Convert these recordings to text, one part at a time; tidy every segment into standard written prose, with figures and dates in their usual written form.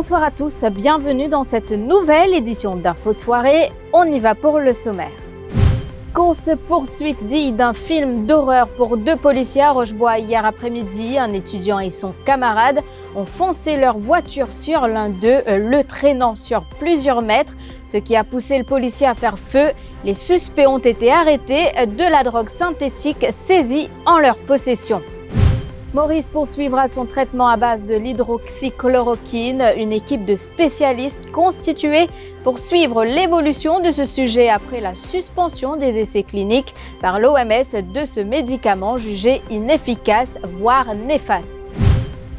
Bonsoir à tous, bienvenue dans cette nouvelle édition d'Info Soirée. On y va pour le sommaire. Course-poursuite digne d'un film d'horreur pour deux policiers à Rochebois hier après-midi. Un étudiant et son camarade ont foncé leur voiture sur l'un d'eux, le traînant sur plusieurs mètres, ce qui a poussé le policier à faire feu. Les suspects ont été arrêtés, de la drogue synthétique saisie en leur possession. Maurice poursuivra son traitement à base de l'hydroxychloroquine. Une équipe de spécialistes constituée pour suivre l'évolution de ce sujet après la suspension des essais cliniques par l'OMS de ce médicament jugé inefficace, voire néfaste.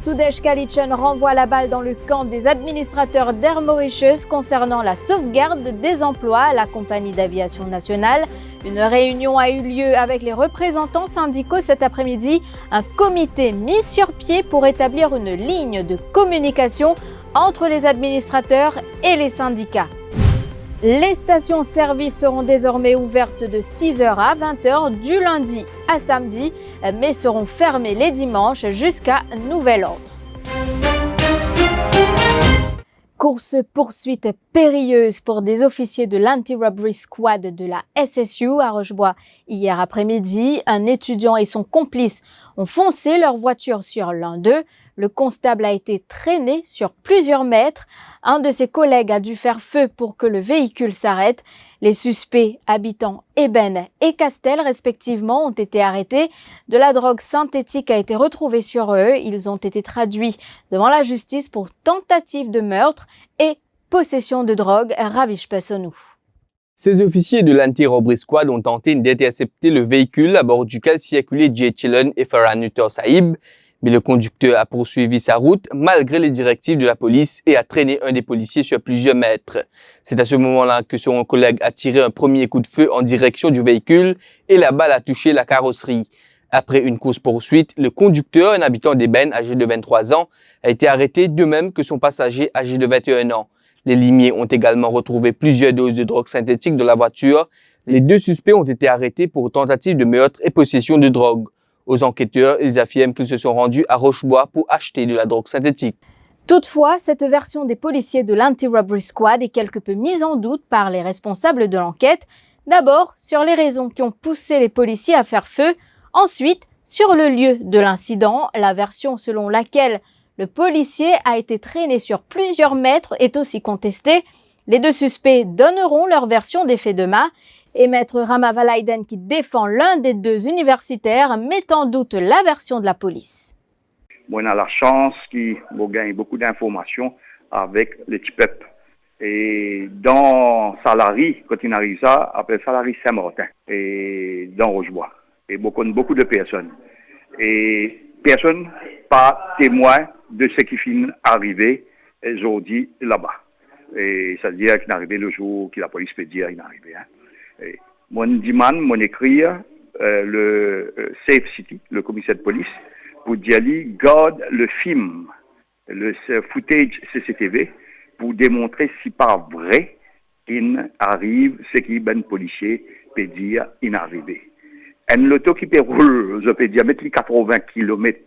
Sudesh Kalichen renvoie la balle dans le camp des administrateurs d'Air Mauritius concernant la sauvegarde des emplois à la compagnie d'aviation nationale. Une réunion a eu lieu avec les représentants syndicaux cet après-midi. Un comité mis sur pied pour établir une ligne de communication entre les administrateurs et les syndicats. Les stations-service seront désormais ouvertes de 6h à 20h du lundi à samedi, mais seront fermées les dimanches jusqu'à nouvel ordre. Course-poursuite périlleuse pour des officiers de l'Anti-Robbery Squad de la SSU à Rochebois. Hier après-midi, un étudiant et son complice ont foncé leur voiture sur l'un d'eux. Le constable a été traîné sur plusieurs mètres. Un de ses collègues a dû faire feu pour que le véhicule s'arrête. Les suspects, habitants Eben et Castel respectivement, ont été arrêtés. De la drogue synthétique a été retrouvée sur eux. Ils ont été traduits devant la justice pour tentative de meurtre et possession de drogue. Ravish Pessonou. Ces officiers de l'Anti-Robbery Squad ont tenté d'intercepter le véhicule à bord duquel circulaient Jay Chillen et Farhan Nutter Saïb. Mais le conducteur a poursuivi sa route malgré les directives de la police et a traîné un des policiers sur plusieurs mètres. C'est à ce moment-là que son collègue a tiré un premier coup de feu en direction du véhicule et la balle a touché la carrosserie. Après une course-poursuite, le conducteur, un habitant d'Eben âgé de 23 ans, a été arrêté, de même que son passager âgé de 21 ans. Les limiers ont également retrouvé plusieurs doses de drogue synthétique dans la voiture. Les deux suspects ont été arrêtés pour tentative de meurtre et possession de drogue. Aux enquêteurs, ils affirment qu'ils se sont rendus à Rochebois pour acheter de la drogue synthétique. Toutefois, cette version des policiers de l'Anti-Robbery Squad est quelque peu mise en doute par les responsables de l'enquête. D'abord, sur les raisons qui ont poussé les policiers à faire feu. Ensuite, sur le lieu de l'incident, la version selon laquelle le policier a été traîné sur plusieurs mètres est aussi contestée. Les deux suspects donneront leur version des faits demain. Et Maître Rama Valaiden qui défend l'un des deux universitaires met en doute la version de la police. On a la chance qu'on gagne beaucoup d'informations avec les TIPEP. Et dans Salary, quand il arrive ça, appelle Salary Saint-Martin, et dans Rochebois. Et beaucoup de personnes. Et personne pas témoin de ce qui finit arrivé aujourd'hui là-bas. Et ça veut dire qu'il est arrivé le jour que la police peut dire qu'il est arrivé. Mon demande, mon écrire, le Safe City, le commissaire de police, pour dire lui, garde le film, le footage CCTV, pour démontrer si par vrai, il arrive ce qui ben policier peut dire il est arrivé. Un l'auto qui peut rouler, je peux dire, mettre les 80 km,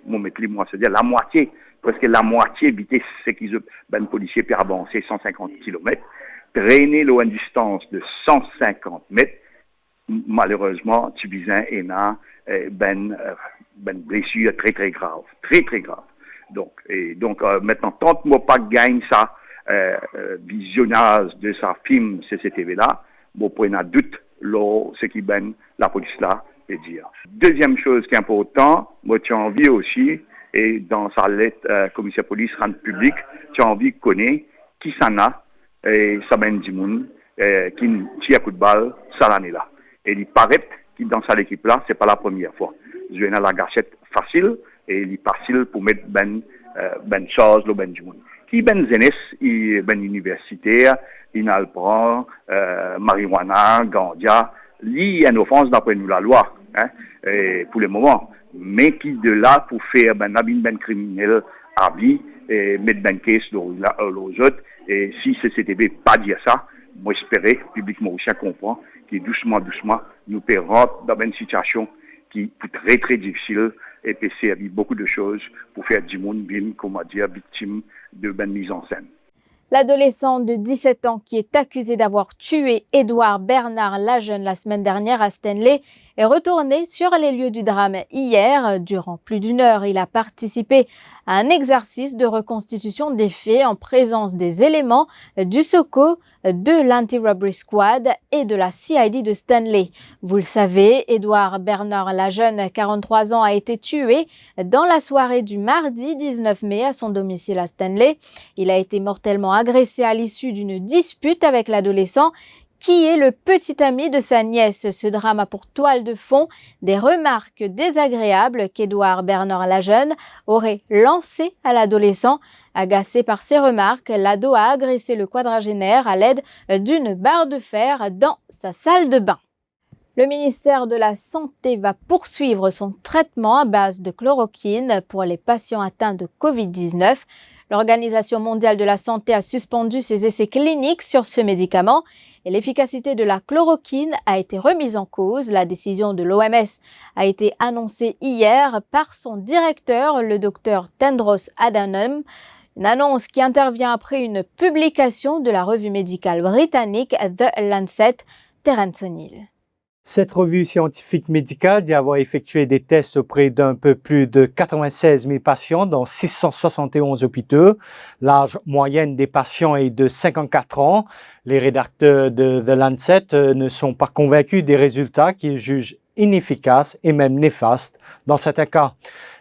c'est-à-dire la moitié, presque la moitié vitesse, ce qui ben policier peut avancer 150 km, traîner loin une distance de 150 mètres, malheureusement, tu viens et a ben blessure très très grave. Donc maintenant, tant que moi pas gagne ça, visionnage de sa film CCTV là, bon pour un doute, ce qui ben la police là peut dire. Deuxième chose qui est importante, moi tu as envie aussi, et dans sa lettre commissaire police rendre public, tu as envie de connaître qui s'en a, et ça ben du monde, qui tire coup de balle, ça l'année là. Et il paraît que dans cette équipe-là, c'est pas la première fois. Je viens à la gâchette facile, et il est facile pour mettre ben chose, le ben du monde. Qui ben jeunesse, il ben universitaire, il apprend, marijuana, ganja, il y a une offense d'après nous la loi, hein, pour le moment. Mais qui de là pour faire ben criminel à vie, et mettre ben caisse aux autres, et si CCTV pas dire ça, moi j'espérais, le public mauricien comprend, que doucement, nous peut rentrer dans une situation qui est très très difficile et peut servir beaucoup de choses pour faire du monde bien, comment dire, victime de bonne mise en scène. L'adolescent de 17 ans qui est accusé d'avoir tué Édouard Bernard Lajeune la semaine dernière à Stanley est retourné sur les lieux du drame hier. Durant plus d'une heure, il a participé à un exercice de reconstitution des faits en présence des éléments du SOCO, de l'Anti-Robbery Squad et de la CID de Stanley. Vous le savez, Édouard Bernard Lajeune, 43 ans, a été tué dans la soirée du mardi 19 mai à son domicile à Stanley. Il a été mortellement agressé à l'issue d'une dispute avec l'adolescent qui est le petit ami de sa nièce. Ce drame a pour toile de fond des remarques désagréables qu'Édouard Bernard Lajeune aurait lancées à l'adolescent. Agacé par ces remarques, l'ado a agressé le quadragénaire à l'aide d'une barre de fer dans sa salle de bain. Le ministère de la Santé va poursuivre son traitement à base de chloroquine pour les patients atteints de Covid-19. L'Organisation mondiale de la santé a suspendu ses essais cliniques sur ce médicament et l'efficacité de la chloroquine a été remise en cause. La décision de l'OMS a été annoncée hier par son directeur, le docteur Tedros Adhanom. Une annonce qui intervient après une publication de la revue médicale britannique The Lancet. Terence O'Neill. Cette revue scientifique médicale dit avoir effectué des tests auprès d'un peu plus de 96 000 patients dans 671 hôpitaux. L'âge moyenne des patients est de 54 ans. Les rédacteurs de The Lancet ne sont pas convaincus des résultats qu'ils jugent inefficaces et même néfastes dans certains cas.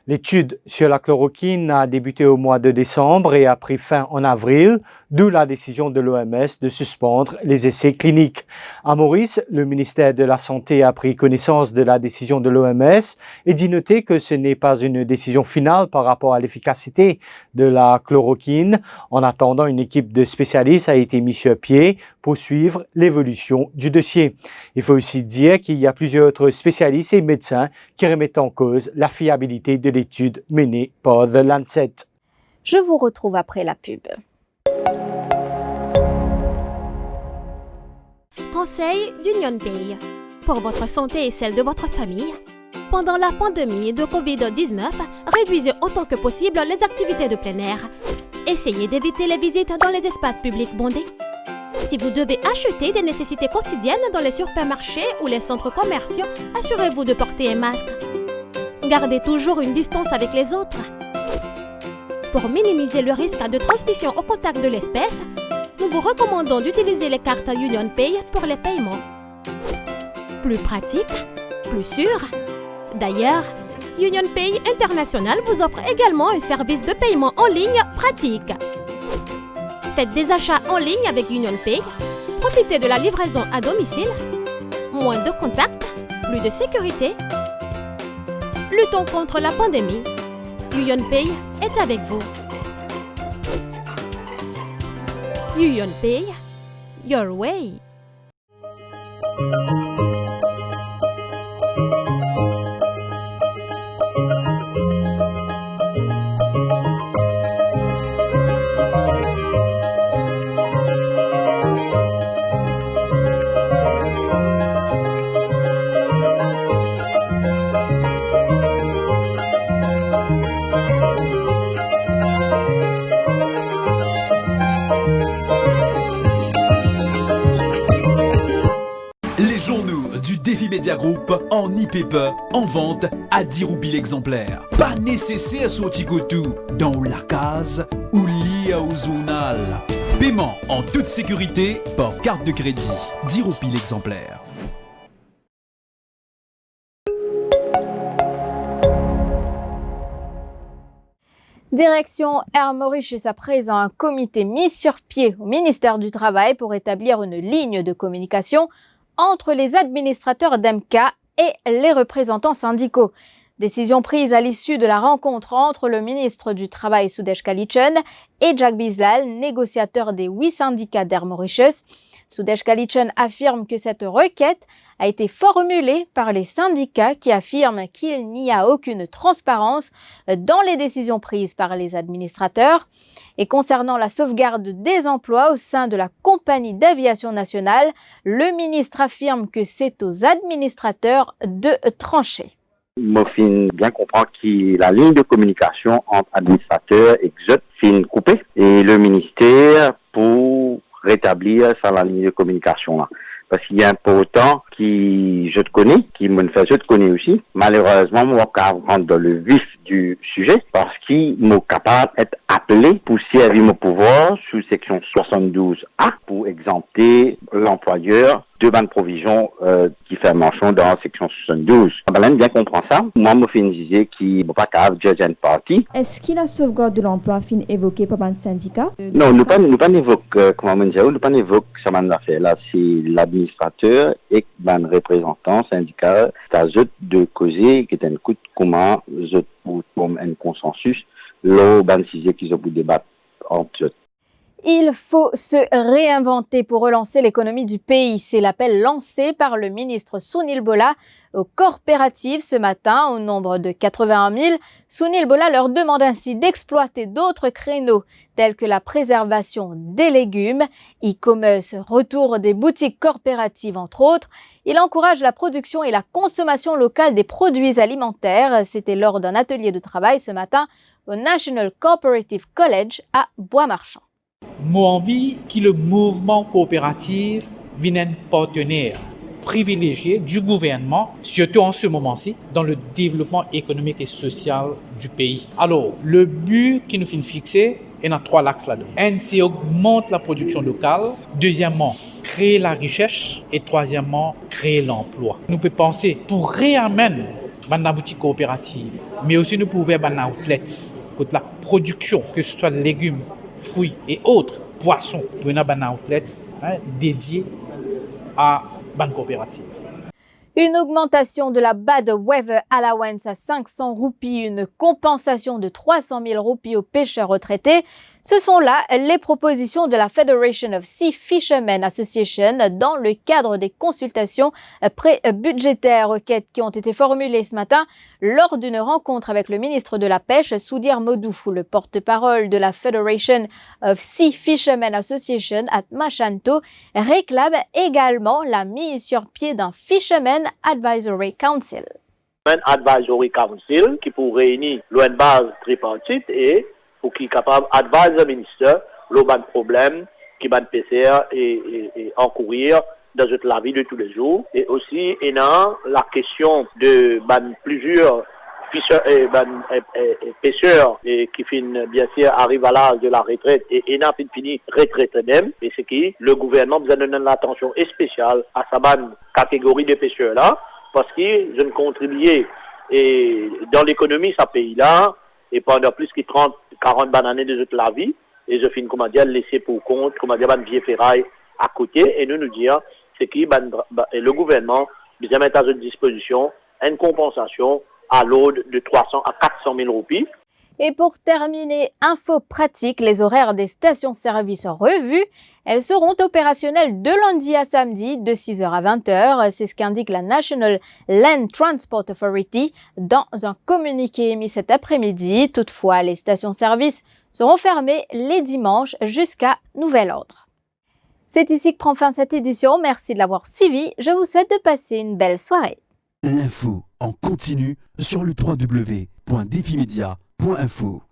L'étude sur la chloroquine a débuté au mois de décembre et a pris fin en avril, d'où la décision de l'OMS de suspendre les essais cliniques. À Maurice, le ministère de la Santé a pris connaissance de la décision de l'OMS et dit noter que ce n'est pas une décision finale par rapport à l'efficacité de la chloroquine. En attendant, une équipe de spécialistes a été mise sur pied pour suivre l'évolution du dossier. Il faut aussi dire qu'il y a plusieurs autres spécialistes et médecins qui remettent en cause la fiabilité de l'étude menée par The Lancet. Je vous retrouve après la pub. Conseil d'Union Pay. Pour votre santé et celle de votre famille, pendant la pandémie de Covid-19, réduisez autant que possible les activités de plein air. Essayez d'éviter les visites dans les espaces publics bondés. Si vous devez acheter des nécessités quotidiennes dans les supermarchés ou les centres commerciaux, assurez-vous de porter un masque. Gardez toujours une distance avec les autres. Pour minimiser le risque de transmission au contact de l'espèce, nous vous recommandons d'utiliser les cartes Union Pay pour les paiements. Plus pratique, plus sûr. D'ailleurs, Union Pay International vous offre également un service de paiement en ligne pratique. Faites des achats en ligne avec Union Pay, profitez de la livraison à domicile, moins de contacts, plus de sécurité. Luttons contre la pandémie. Union Pay est avec vous. Union Pay, your way. Media Group en e-paper en vente à 10 roupies l'exemplaire. Pas nécessaire sortir tout dans la case ou lire au journal. Paiement en toute sécurité par carte de crédit. 10 roupies l'exemplaire. Direction Air Mauritius à présent, un comité mis sur pied au ministère du Travail pour établir une ligne de communication entre les administrateurs d'MCA et les représentants syndicaux. Décision prise à l'issue de la rencontre entre le ministre du Travail Sudesh Kalichun et Jack Bislal, négociateur des 8 syndicats d'Air Mauritius. Sudesh Kalichun affirme que cette requête a été formulée par les syndicats qui affirment qu'il n'y a aucune transparence dans les décisions prises par les administrateurs. Et concernant la sauvegarde des emplois au sein de la compagnie d'aviation nationale, le ministre affirme que c'est aux administrateurs de trancher. Morphine bien comprend que la ligne de communication entre administrateurs et exécuteurs fin coupé et le ministère pour rétablir ça la ligne de communication là. Parce qu'il y a un important qui je te connais, qui me fait je te connais aussi. Malheureusement, moi, quand je rentre dans le vif du sujet, parce qu'il m'a capable d'être appelé pour servir mon pouvoir sous section 72A pour exempter l'employeur de bonnes provisions qui fait mention dans la section 72. Ben, bien comprend ça. Moi, je me fais disais qu'il ne pas capable de judge and party. Est-ce que la sauvegarde de l'emploi fin évoquée par un syndicat? Non, nous pas évoquons, comment dire, nous pas évoquons ça man affaire là, c'est l'administrateur et ben représentant syndical, c'est de causer qui est un coup de comment pour un consensus, là ben sujet qu'ils ont pour débattre entre eux. Il faut se réinventer pour relancer l'économie du pays. C'est l'appel lancé par le ministre Sunil Bola aux coopératives ce matin, au nombre de 81 000. Sunil Bola leur demande ainsi d'exploiter d'autres créneaux tels que la préservation des légumes, e-commerce, retour des boutiques coopératives entre autres. Il encourage la production et la consommation locale des produits alimentaires. C'était lors d'un atelier de travail ce matin au National Cooperative College à Bois-Marchand. J'ai envie que le mouvement coopératif vienne un partenaire privilégié du gouvernement, surtout en ce moment-ci, dans le développement économique et social du pays. Alors, le but qui nous fait fixer est dans 3 axes là-dedans. Un, c'est augmenter la production locale. Deuxièmement, créer la richesse. Et troisièmement, créer l'emploi. Nous pouvons penser pour réamener la boutique coopérative, mais aussi nous pouvons faire des outlets, la production, que ce soit légumes, fruits et autres poissons pour une outlet dédié à une coopérative. Une augmentation de la Bad Weather Allowance à 500 roupies, une compensation de 300 000 roupies aux pêcheurs retraités. Ce sont là les propositions de la Federation of Sea Fishermen Association dans le cadre des consultations pré-budgétaires, requêtes qui ont été formulées ce matin lors d'une rencontre avec le ministre de la Pêche, Soudir Modou, le porte-parole de la Federation of Sea Fishermen Association à Machanto, réclame également la mise sur pied d'un Fishermen Advisory Council. Un Advisory Council qui pour réunir l'ONBAS tripartite et pour qui est capable d'adviser le ministère le bon problème qui va PCR et encourir dans la vie de tous les jours. Et aussi, il y a la question de plusieurs pêcheurs qui bien sûr arrivent à l'âge de la retraite et il y a fini retraite même. Et c'est qui le gouvernement besoin de donner l'attention spéciale à sa catégorie de pêcheurs là parce qu'ils ont contribué et dans l'économie de ce pays-là et pendant plus que 30-40 années de toute la vie, et je finis, comment dire, laisser pour compte, comment dire, vieux ferraille à côté, et nous dire, c'est qui, le gouvernement, besoin mettre à notre disposition une compensation à l'ordre de 300 à 400 000 roupies. Et pour terminer, info pratique, les horaires des stations-service revus. Elles seront opérationnelles de lundi à samedi de 6h à 20h. C'est ce qu'indique la National Land Transport Authority dans un communiqué émis cet après-midi. Toutefois, les stations-service seront fermées les dimanches jusqu'à nouvel ordre. C'est ici que prend fin cette édition. Merci de l'avoir suivi. Je vous souhaite de passer une belle soirée. L'info en continu sur le www.defimedia.info.